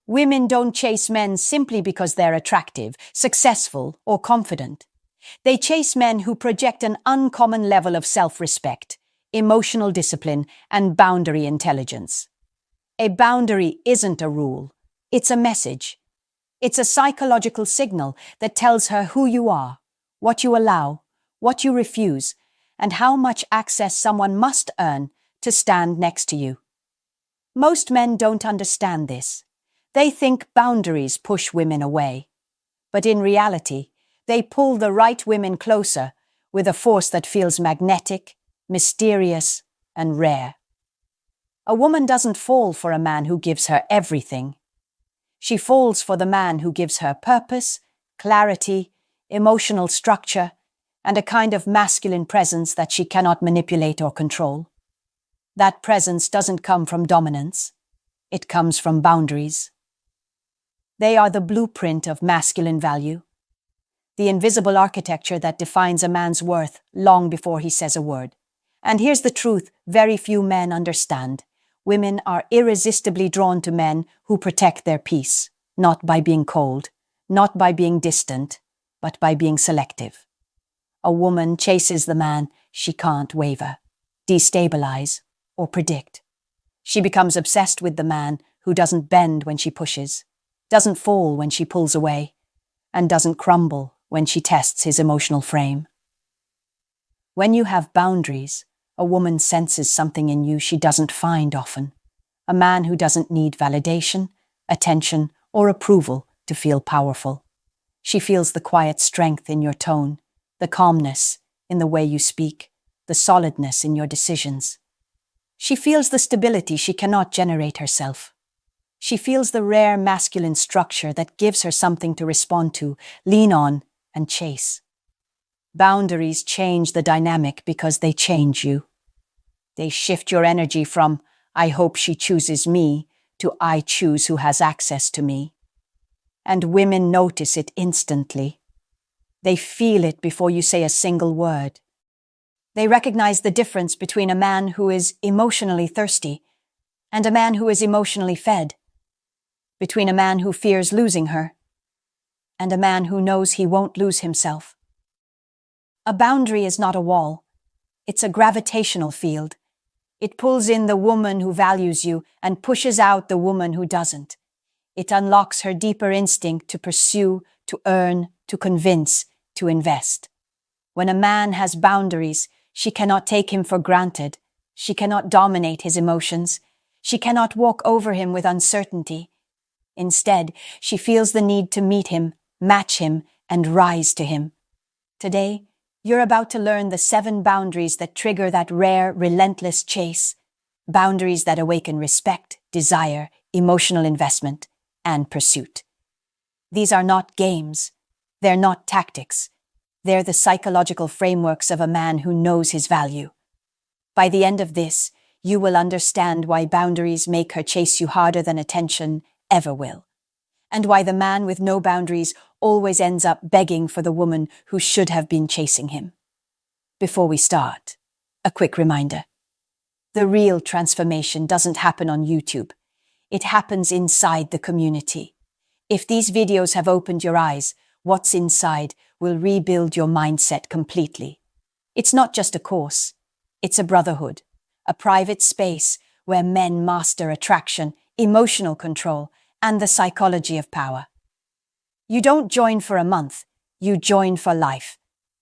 Women don't chase men simply because they're attractive, successful, or confident. They chase men who project an uncommon level of self-respect, emotional discipline, and boundary intelligence. A boundary isn't a rule. It's a message. It's a psychological signal that tells her who you are, what you allow, what you refuse, and how much access someone must earn to stand next to you. Most men don't understand this. They think boundaries push women away. But in reality, they pull the right women closer with a force that feels magnetic, mysterious, and rare. A woman doesn't fall for a man who gives her everything. She falls for the man who gives her purpose, clarity, emotional structure, and a kind of masculine presence that she cannot manipulate or control. That presence doesn't come from dominance. It comes from boundaries. They are the blueprint of masculine value, the invisible architecture that defines a man's worth long before he says a word. And here's the truth very few men understand. Women are irresistibly drawn to men who protect their peace, not by being cold, not by being distant, but by being selective. A woman chases the man she can't waver, destabilize, or predict. She becomes obsessed with the man who doesn't bend when she pushes, doesn't fall when she pulls away, and doesn't crumble when she tests his emotional frame. When you have boundaries, a woman senses something in you she doesn't find often. A man who doesn't need validation, attention, or approval to feel powerful. She feels the quiet strength in your tone, the calmness in the way you speak, the solidness in your decisions. She feels the stability she cannot generate herself. She feels the rare masculine structure that gives her something to respond to, lean on, and chase. Boundaries change the dynamic because they change you. They shift your energy from, I hope she chooses me, to I choose who has access to me. And women notice it instantly. They feel it before you say a single word. They recognize the difference between a man who is emotionally thirsty and a man who is emotionally fed, between a man who fears losing her and a man who knows he won't lose himself. A boundary is not a wall. It's a gravitational field. It pulls in the woman who values you and pushes out the woman who doesn't. It unlocks her deeper instinct to pursue, to earn, to convince, to invest. When a man has boundaries, she cannot take him for granted. She cannot dominate his emotions. She cannot walk over him with uncertainty. Instead, she feels the need to meet him, match him, and rise to him. Today, you're about to learn the 7 boundaries that trigger that rare, relentless chase. Boundaries that awaken respect, desire, emotional investment, and pursuit. These are not games. They're not tactics. They're the psychological frameworks of a man who knows his value. By the end of this, you will understand why boundaries make her chase you harder than attention ever will, and why the man with no boundaries always ends up begging for the woman who should have been chasing him. Before we start, a quick reminder. The real transformation doesn't happen on YouTube. It happens inside the community. If these videos have opened your eyes, what's inside will rebuild your mindset completely. It's not just a course. It's a brotherhood, a private space where men master attraction, emotional control, and the psychology of power. You don't join for a month, you join for life.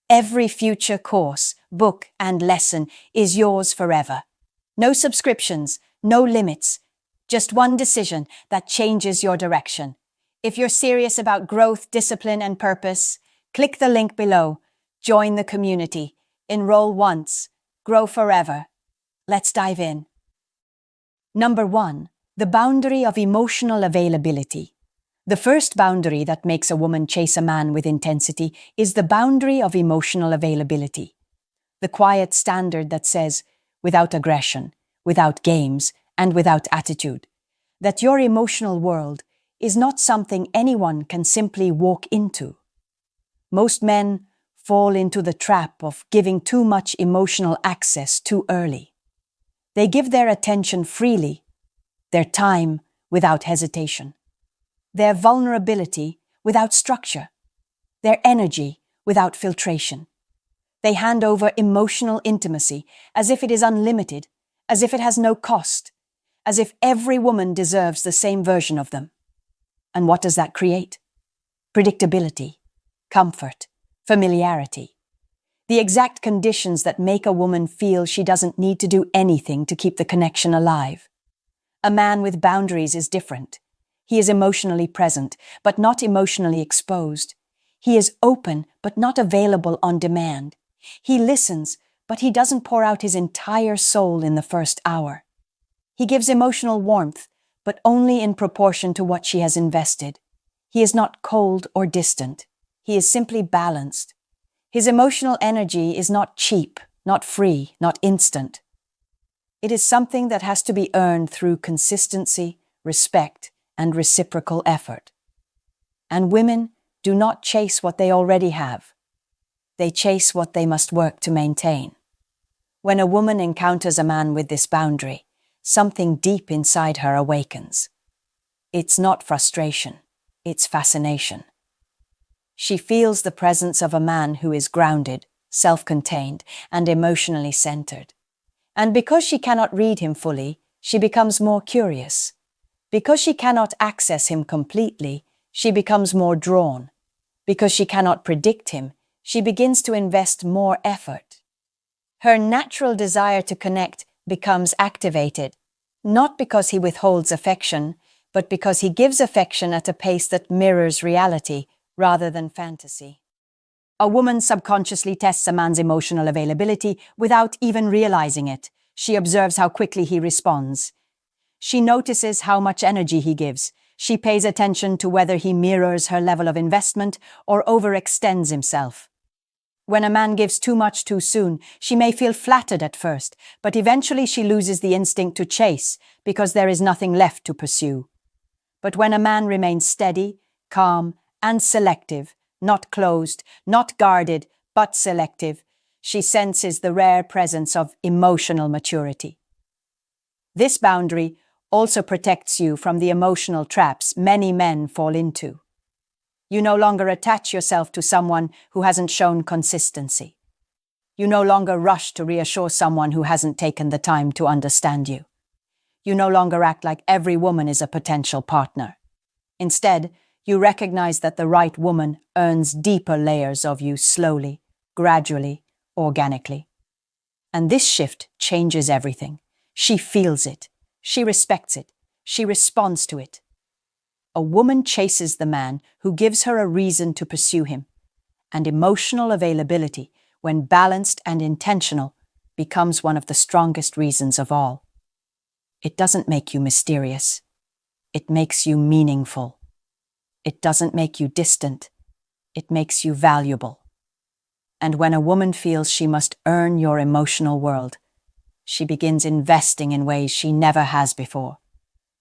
Every future course, book, and lesson is yours forever. No subscriptions, no limits, just one decision that changes your direction. If you're serious about growth, discipline, and purpose, click the link below. Join the community. Enroll once. Grow forever. Let's dive in. Number 1. The boundary of emotional availability. The first boundary that makes a woman chase a man with intensity is the boundary of emotional availability. The quiet standard that says, without aggression, without games, and without attitude, that your emotional world is not something anyone can simply walk into. Most men fall into the trap of giving too much emotional access too early. They give their attention freely, their time without hesitation. their vulnerability without structure, their energy without filtration. They hand over emotional intimacy as if it is unlimited, as if it has no cost, as if every woman deserves the same version of them. And what does that create? Predictability, comfort, familiarity. The exact conditions that make a woman feel she doesn't need to do anything to keep the connection alive. A man with boundaries is different. He is emotionally present, but not emotionally exposed. He is open, but not available on demand. He listens, but he doesn't pour out his entire soul in the first hour. He gives emotional warmth, but only in proportion to what she has invested. He is not cold or distant. He is simply balanced. His emotional energy is not cheap, not free, not instant. It is something that has to be earned through consistency, respect, and reciprocal effort. And women do not chase what they already have. They chase what they must work to maintain. When a woman encounters a man with this boundary, something deep inside her awakens. It's not frustration, it's fascination. She feels the presence of a man who is grounded, self-contained, and emotionally centered. And because she cannot read him fully, she becomes more curious. Because she cannot access him completely, she becomes more drawn. Because she cannot predict him, she begins to invest more effort. Her natural desire to connect becomes activated, not because he withholds affection, but because he gives affection at a pace that mirrors reality rather than fantasy. A woman subconsciously tests a man's emotional availability without even realizing it. She observes how quickly he responds. She notices how much energy he gives. She pays attention to whether he mirrors her level of investment or overextends himself. When a man gives too much too soon, she may feel flattered at first, but eventually she loses the instinct to chase because there is nothing left to pursue. But when a man remains steady, calm, and selective, not closed, not guarded, but selective, she senses the rare presence of emotional maturity. This boundary also protects you from the emotional traps many men fall into. You no longer attach yourself to someone who hasn't shown consistency. You no longer rush to reassure someone who hasn't taken the time to understand you. You no longer act like every woman is a potential partner. Instead, you recognize that the right woman earns deeper layers of you slowly, gradually, organically. And this shift changes everything. She feels it. She respects it. She responds to it. A woman chases the man who gives her a reason to pursue him. And emotional availability, when balanced and intentional, becomes one of the strongest reasons of all. It doesn't make you mysterious. It makes you meaningful. It doesn't make you distant. It makes you valuable. And when a woman feels she must earn your emotional world, she begins investing in ways she never has before,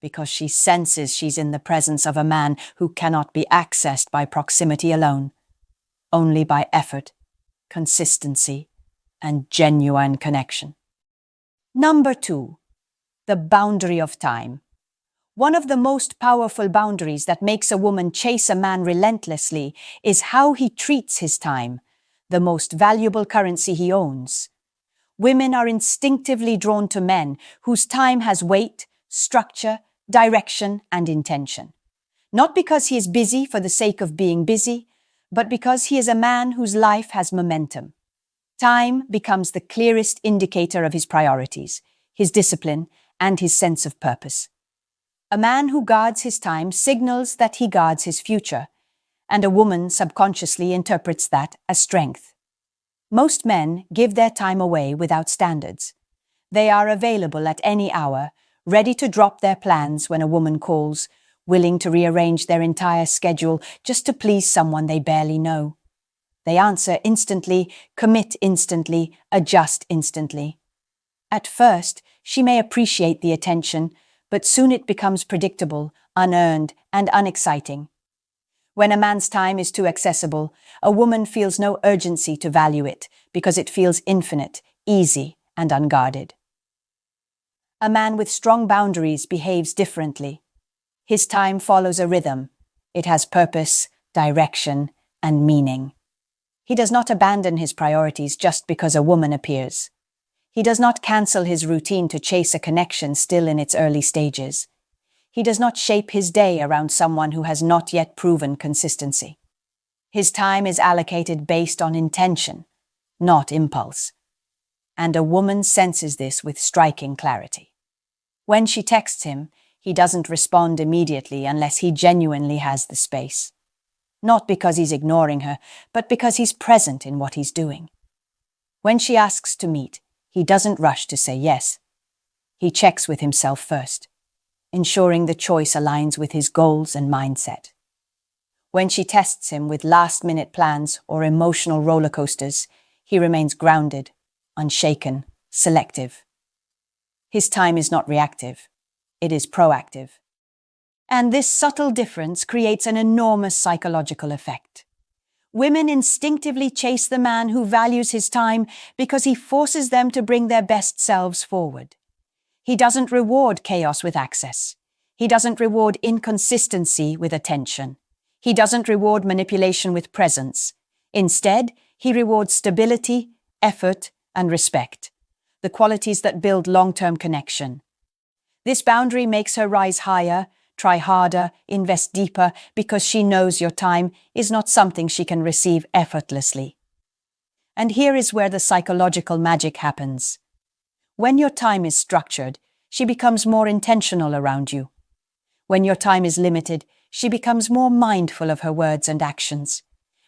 because she senses she's in the presence of a man who cannot be accessed by proximity alone, only by effort, consistency, and genuine connection. Number 2, the boundary of time. One of the most powerful boundaries that makes a woman chase a man relentlessly is how he treats his time, the most valuable currency he owns. Women are instinctively drawn to men whose time has weight, structure, direction, and intention. Not because he is busy for the sake of being busy, but because he is a man whose life has momentum. Time becomes the clearest indicator of his priorities, his discipline, and his sense of purpose. A man who guards his time signals that he guards his future, and a woman subconsciously interprets that as strength. Most men give their time away without standards. They are available at any hour, ready to drop their plans when a woman calls, willing to rearrange their entire schedule just to please someone they barely know. They answer instantly, commit instantly, adjust instantly. At first, she may appreciate the attention, but soon it becomes predictable, unearned, and unexciting. When a man's time is too accessible, a woman feels no urgency to value it because it feels infinite, easy, and unguarded. A man with strong boundaries behaves differently. His time follows a rhythm, It has purpose, direction, and meaning. He does not abandon his priorities just because a woman appears. He does not cancel his routine to chase a connection still in its early stages. He does not shape his day around someone who has not yet proven consistency. His time is allocated based on intention, not impulse. And a woman senses this with striking clarity. When she texts him, he doesn't respond immediately unless he genuinely has the space. Not because he's ignoring her, but because he's present in what he's doing. When she asks to meet, he doesn't rush to say yes. He checks with himself first, ensuring the choice aligns with his goals and mindset. When she tests him with last-minute plans or emotional roller coasters, he remains grounded, unshaken, selective. His time is not reactive, it is proactive. And this subtle difference creates an enormous psychological effect. Women instinctively chase the man who values his time because he forces them to bring their best selves forward. He doesn't reward chaos with access. He doesn't reward inconsistency with attention. He doesn't reward manipulation with presence. Instead, he rewards stability, effort, and respect, the qualities that build long-term connection. This boundary makes her rise higher, try harder, invest deeper, because she knows your time is not something she can receive effortlessly. And here is where the psychological magic happens. When your time is structured, she becomes more intentional around you. When your time is limited, she becomes more mindful of her words and actions.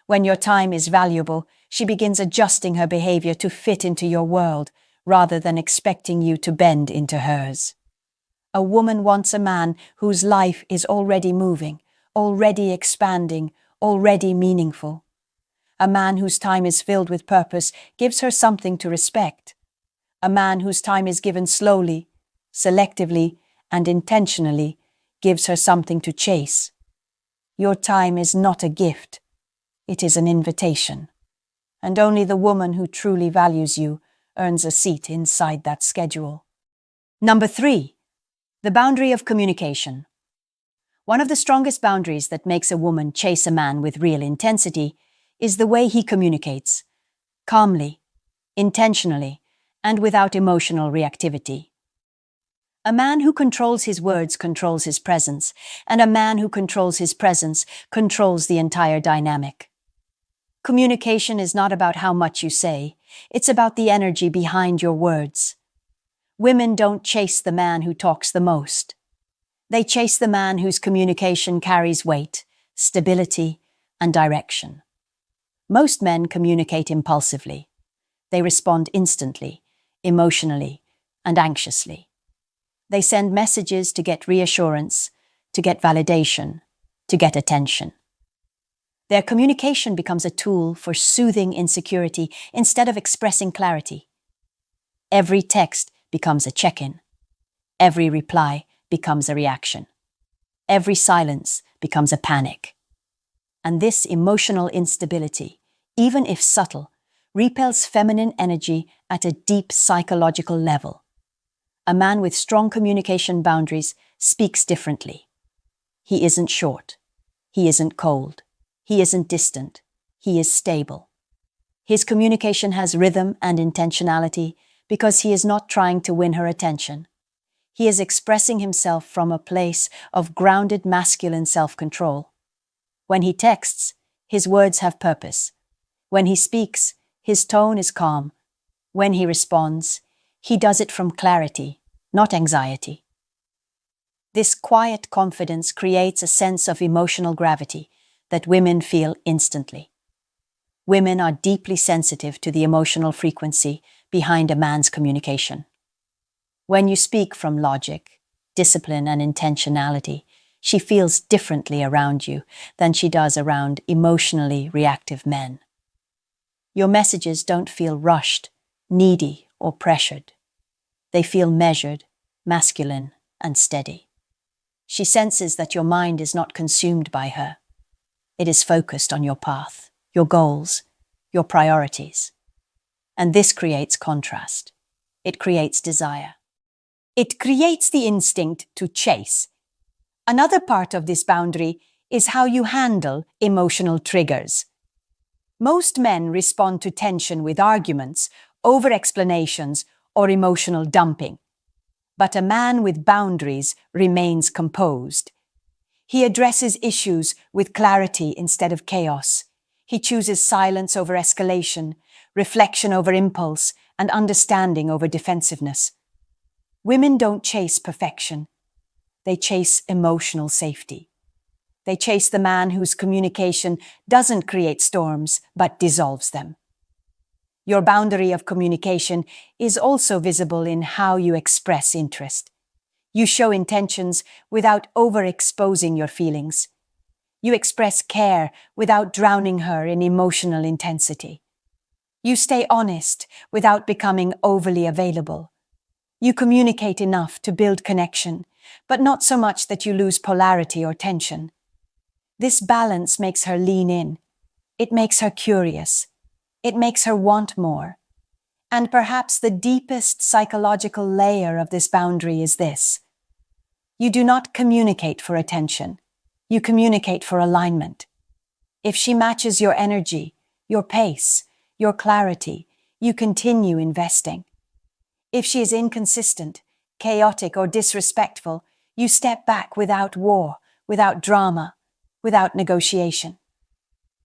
When your time is valuable, she begins adjusting her behavior to fit into your world, rather than expecting you to bend into hers. A woman wants a man whose life is already moving, already expanding, already meaningful. A man whose time is filled with purpose gives her something to respect. A man whose time is given slowly, selectively, and intentionally gives her something to chase. Your time is not a gift, it is an invitation. And only the woman who truly values you earns a seat inside that schedule. Number 3. The boundary of communication. One of the strongest boundaries that makes a woman chase a man with real intensity is the way he communicates, calmly, intentionally, and without emotional reactivity. A man who controls his words controls his presence, and a man who controls his presence controls the entire dynamic. Communication is not about how much you say, it's about the energy behind your words. Women don't chase the man who talks the most. They chase the man whose communication carries weight, stability, and direction. Most men communicate impulsively. They respond instantly, emotionally, and anxiously. They send messages to get reassurance, to get validation, to get attention. Their communication becomes a tool for soothing insecurity instead of expressing clarity. Every text becomes a check-in. Every reply becomes a reaction. Every silence becomes a panic. And this emotional instability, even if subtle, repels feminine energy at a deep psychological level. A man with strong communication boundaries speaks differently. He isn't short. He isn't cold. He isn't distant. He is stable. His communication has rhythm and intentionality because he is not trying to win her attention. He is expressing himself from a place of grounded masculine self-control. When he texts, his words have purpose. When he speaks, his tone is calm. When he responds, he does it from clarity, not anxiety. This quiet confidence creates a sense of emotional gravity that women feel instantly. Women are deeply sensitive to the emotional frequency behind a man's communication. When you speak from logic, discipline, and intentionality, she feels differently around you than she does around emotionally reactive men. Your messages don't feel rushed, needy, or pressured. They feel measured, masculine, and steady. She senses that your mind is not consumed by her. It is focused on your path, your goals, your priorities. And this creates contrast. It creates desire. It creates the instinct to chase. Another part of this boundary is how you handle emotional triggers. Most men respond to tension with arguments, over-explanations, or emotional dumping. But a man with boundaries remains composed. He addresses issues with clarity instead of chaos. He chooses silence over escalation, reflection over impulse, and understanding over defensiveness. Women don't chase perfection. They chase emotional safety. They chase the man whose communication doesn't create storms, but dissolves them. Your boundary of communication is also visible in how you express interest. You show intentions without overexposing your feelings. You express care without drowning her in emotional intensity. You stay honest without becoming overly available. You communicate enough to build connection, but not so much that you lose polarity or tension. This balance makes her lean in. It makes her curious. It makes her want more. And perhaps the deepest psychological layer of this boundary is this. You do not communicate for attention. You communicate for alignment. If she matches your energy, your pace, your clarity, you continue investing. If she is inconsistent, chaotic, or disrespectful, you step back without war, without drama, without negotiation.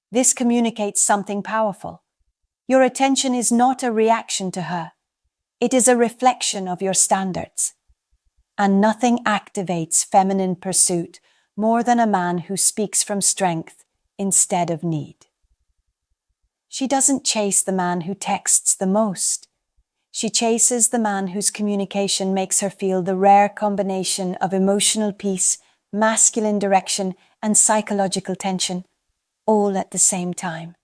This communicates something powerful. Your attention is not a reaction to her. It is a reflection of your standards. And nothing activates feminine pursuit more than a man who speaks from strength instead of need. She doesn't chase the man who texts the most. She chases the man whose communication makes her feel the rare combination of emotional peace, masculine direction, and psychological tension, all at the same time.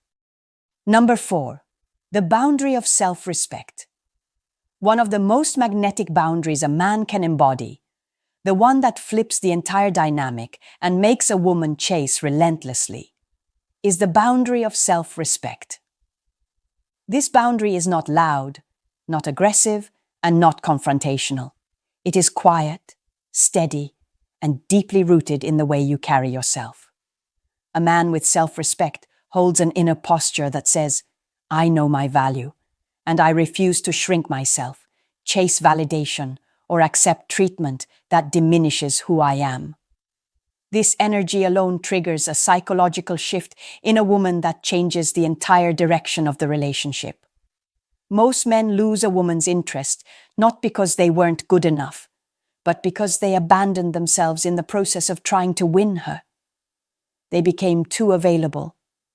Number 4. The boundary of self-respect. One of the most magnetic boundaries a man can embody, the one that flips the entire dynamic and makes a woman chase relentlessly, is the boundary of self-respect. This boundary is not loud, not aggressive, and not confrontational. It is quiet, steady, and deeply rooted in the way you carry yourself. A man with self-respect holds an inner posture that says, I know my value, and I refuse to shrink myself, chase validation, or accept treatment that diminishes who I am. This energy alone triggers a psychological shift in a woman that changes the entire direction of the relationship. Most men lose a woman's interest not because they weren't good enough, but because they abandoned themselves in the process of trying to win her. They became too available,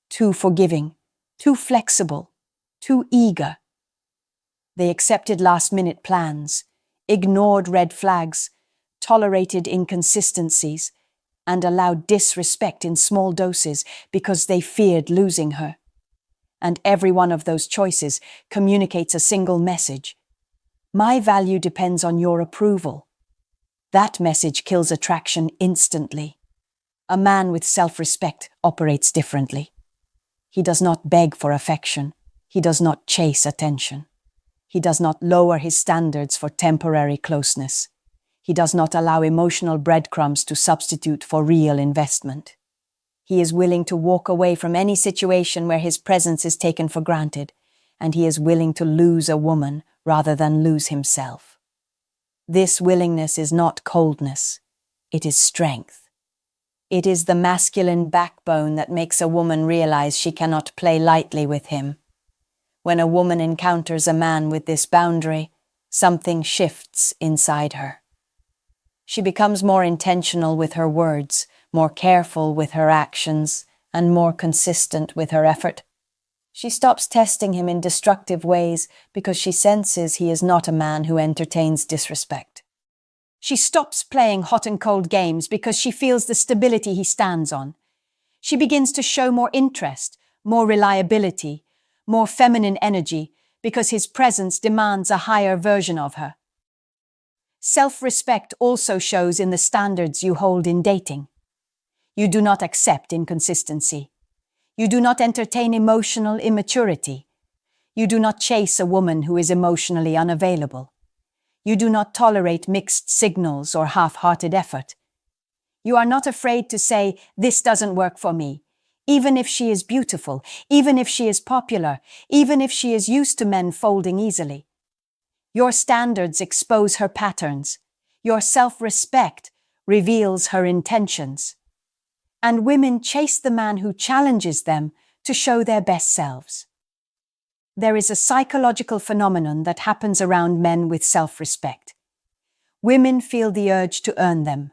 too forgiving, too flexible, too eager. They accepted last-minute plans, ignored red flags, tolerated inconsistencies, and allowed disrespect in small doses because they feared losing her. And every one of those choices communicates a single message. My value depends on your approval. That message kills attraction instantly. A man with self-respect operates differently. He does not beg for affection. He does not chase attention. He does not lower his standards for temporary closeness. He does not allow emotional breadcrumbs to substitute for real investment. He is willing to walk away from any situation where his presence is taken for granted, and he is willing to lose a woman rather than lose himself. This willingness is not coldness. It is strength. It is the masculine backbone that makes a woman realize she cannot play lightly with him. When a woman encounters a man with this boundary, something shifts inside her. She becomes more intentional with her words, more careful with her actions, and more consistent with her effort. She stops testing him in destructive ways because she senses he is not a man who entertains disrespect. She stops playing hot and cold games because she feels the stability he stands on. She begins to show more interest, more reliability, more feminine energy because his presence demands a higher version of her. Self-respect also shows in the standards you hold in dating. You do not accept inconsistency. You do not entertain emotional immaturity. You do not chase a woman who is emotionally unavailable. You do not tolerate mixed signals or half-hearted effort. You are not afraid to say, "This doesn't work for me," even if she is beautiful, even if she is popular, even if she is used to men folding easily. Your standards expose her patterns. Your self-respect reveals her intentions. And women chase the man who challenges them to show their best selves. There is a psychological phenomenon that happens around men with self-respect. Women feel the urge to earn them.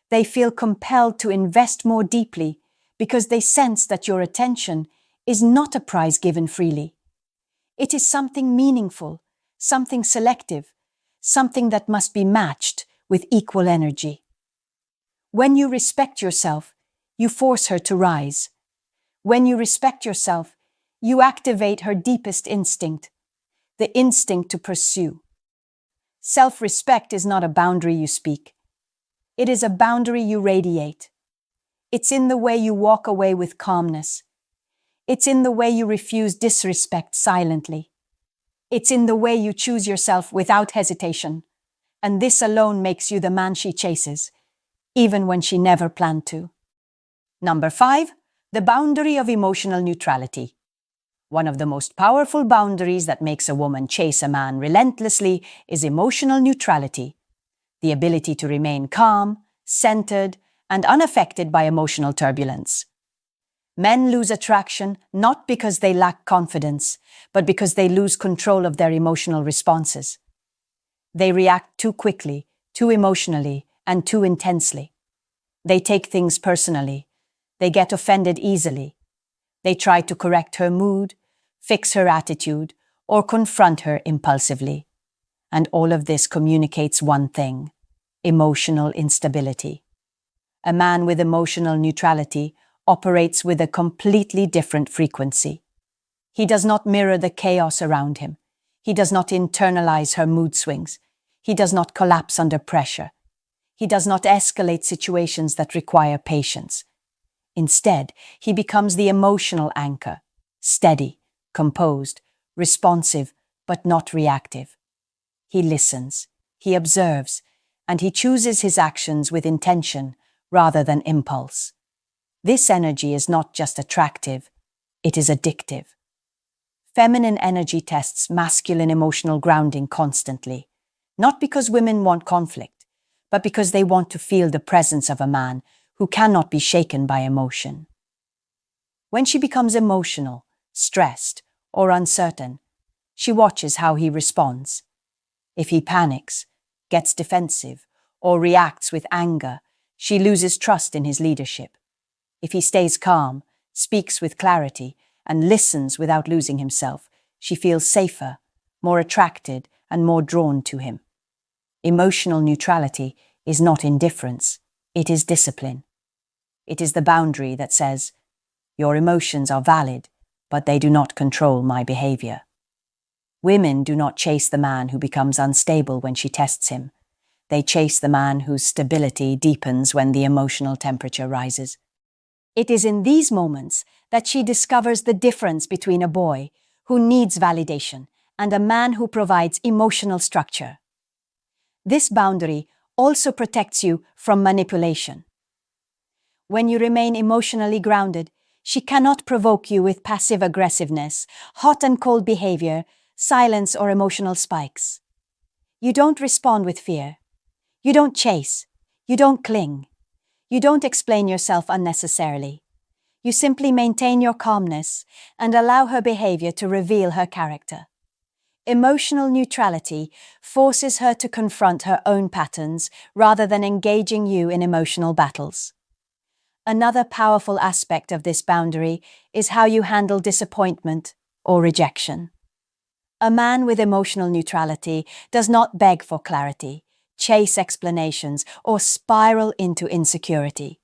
They feel compelled to invest more deeply because they sense that your attention is not a prize given freely. It is something meaningful, something selective, something that must be matched with equal energy. When you respect yourself, you force her to rise. When you respect yourself, you activate her deepest instinct, the instinct to pursue. Self-respect is not a boundary you speak. It is a boundary you radiate. It's in the way you walk away with calmness. It's in the way you refuse disrespect silently. It's in the way you choose yourself without hesitation. And this alone makes you the man she chases, even when she never planned to. Number 5, the boundary of emotional neutrality. One of the most powerful boundaries that makes a woman chase a man relentlessly is emotional neutrality, the ability to remain calm, centered, and unaffected by emotional turbulence. Men lose attraction not because they lack confidence, but because they lose control of their emotional responses. They react too quickly, too emotionally, and too intensely. They take things personally. They get offended easily. They try to correct her mood, fix her attitude, or confront her impulsively. And all of this communicates one thing: emotional instability. A man with emotional neutrality operates with a completely different frequency. He does not mirror the chaos around him. He does not internalize her mood swings. He does not collapse under pressure. He does not escalate situations that require patience. Instead, he becomes the emotional anchor, steady, composed, responsive, but not reactive. He listens, he observes, and he chooses his actions with intention rather than impulse. This energy is not just attractive, it is addictive. Feminine energy tests masculine emotional grounding constantly, not because women want conflict, but because they want to feel the presence of a man who cannot be shaken by emotion. When she becomes emotional, stressed, or uncertain, she watches how he responds. If he panics, gets defensive, or reacts with anger, she loses trust in his leadership. If he stays calm, speaks with clarity, and listens without losing himself, she feels safer, more attracted, and more drawn to him. Emotional neutrality is not indifference, it is discipline. It is the boundary that says, "Your emotions are valid, but they do not control my behavior." Women do not chase the man who becomes unstable when she tests him. They chase the man whose stability deepens when the emotional temperature rises. It is in these moments that she discovers the difference between a boy who needs validation and a man who provides emotional structure. This boundary also protects you from manipulation. When you remain emotionally grounded, she cannot provoke you with passive aggressiveness, hot and cold behavior, silence, or emotional spikes. You don't respond with fear. You don't chase. You don't cling. You don't explain yourself unnecessarily. You simply maintain your calmness and allow her behavior to reveal her character. Emotional neutrality forces her to confront her own patterns rather than engaging you in emotional battles. Another powerful aspect of this boundary is how you handle disappointment or rejection. A man with emotional neutrality does not beg for clarity, chase explanations, or spiral into insecurity.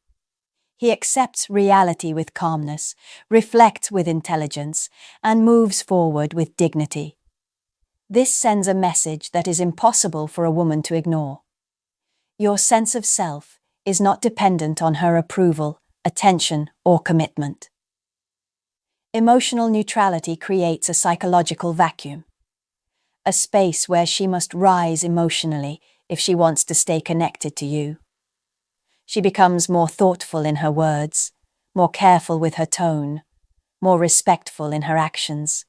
He accepts reality with calmness, reflects with intelligence, and moves forward with dignity. This sends a message that is impossible for a woman to ignore. Your sense of self is not dependent on her approval, attention, or commitment. Emotional neutrality creates a psychological vacuum, a space where she must rise emotionally if she wants to stay connected to you. She becomes more thoughtful in her words, more careful with her tone, more respectful in her actions.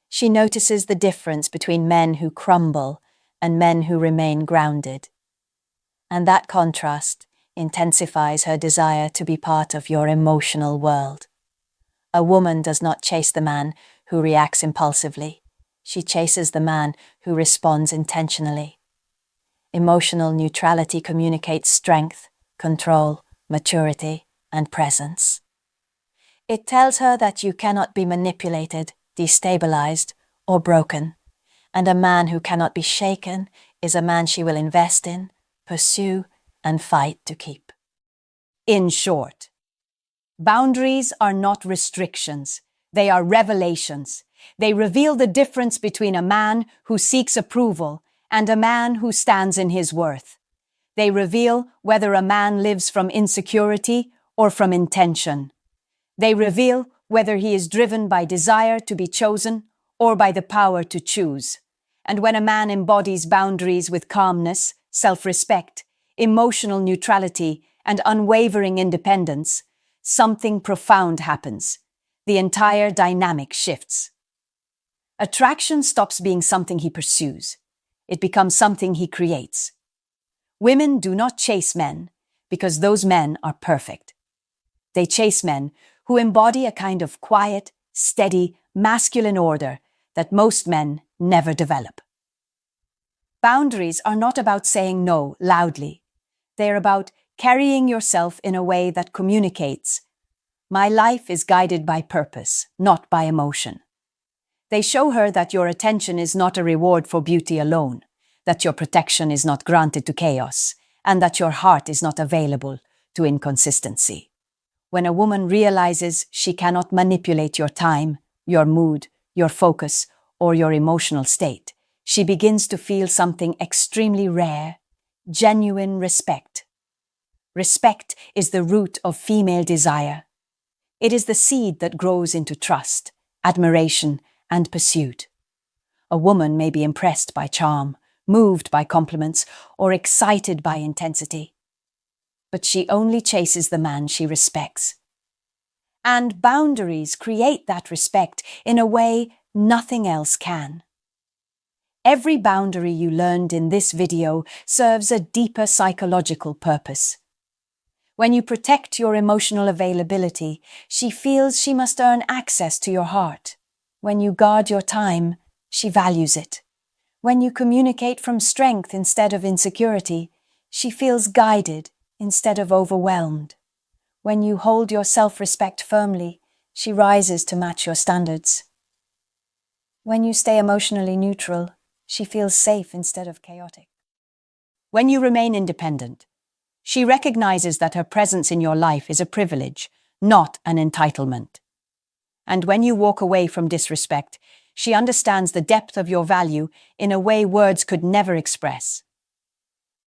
She notices the difference between men who crumble and men who remain grounded. And that contrast intensifies her desire to be part of your emotional world. A woman does not chase the man who reacts impulsively. She chases the man who responds intentionally. Emotional neutrality communicates strength, control, maturity, and presence. It tells her that you cannot be manipulated, destabilized, or broken, and a man who cannot be shaken is a man she will invest in, pursue, and fight to keep. In short, boundaries are not restrictions, they are revelations. They reveal the difference between a man who seeks approval and a man who stands in his worth. They reveal whether a man lives from insecurity or from intention. They reveal whether he is driven by desire to be chosen or by the power to choose. And when a man embodies boundaries with calmness, self-respect, emotional neutrality, and unwavering independence, something profound happens. The entire dynamic shifts. Attraction stops being something he pursues. It becomes something he creates. Women do not chase men because those men are perfect. They chase men who embody a kind of quiet, steady, masculine order that most men never develop. Boundaries are not about saying no loudly. They are about carrying yourself in a way that communicates, "My life is guided by purpose, not by emotion." They show her that your attention is not a reward for beauty alone, that your protection is not granted to chaos, and that your heart is not available to inconsistency. When a woman realizes she cannot manipulate your time, your mood, your focus, or your emotional state, she begins to feel something extremely rare, genuine respect. Respect is the root of female desire. It is the seed that grows into trust, admiration, and pursuit. A woman may be impressed by charm, moved by compliments, or excited by intensity. But she only chases the man she respects. And boundaries create that respect in a way nothing else can. Every boundary you learned in this video serves a deeper psychological purpose. When you protect your emotional availability, she feels she must earn access to your heart. When you guard your time, she values it. When you communicate from strength instead of insecurity, she feels guided instead of overwhelmed. When you hold your self-respect firmly, she rises to match your standards. When you stay emotionally neutral, she feels safe instead of chaotic. When you remain independent, she recognizes that her presence in your life is a privilege, not an entitlement. And when you walk away from disrespect, she understands the depth of your value in a way words could never express.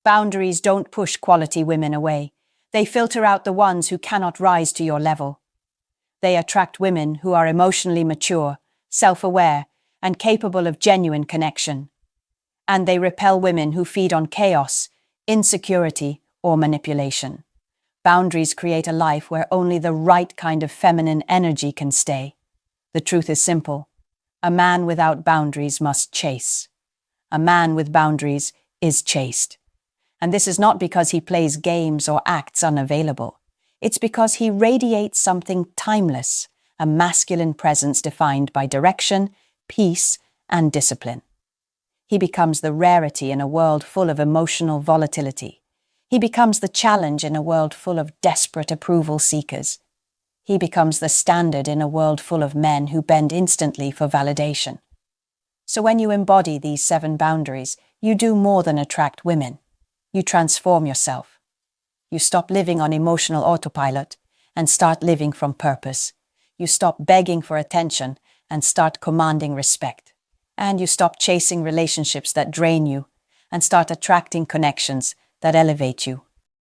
Boundaries don't push quality women away. They filter out the ones who cannot rise to your level. They attract women who are emotionally mature, self-aware, and capable of genuine connection. And they repel women who feed on chaos, insecurity, or manipulation. Boundaries create a life where only the right kind of feminine energy can stay. The truth is simple. A man without boundaries must chase. A man with boundaries is chased. And this is not because he plays games or acts unavailable. It's because he radiates something timeless, a masculine presence defined by direction, peace, and discipline. He becomes the rarity in a world full of emotional volatility. He becomes the challenge in a world full of desperate approval seekers. He becomes the standard in a world full of men who bend instantly for validation. So when you embody these 7 boundaries, you do more than attract women. You transform yourself. You stop living on emotional autopilot and start living from purpose. You stop begging for attention and start commanding respect. And you stop chasing relationships that drain you and start attracting connections that elevate you.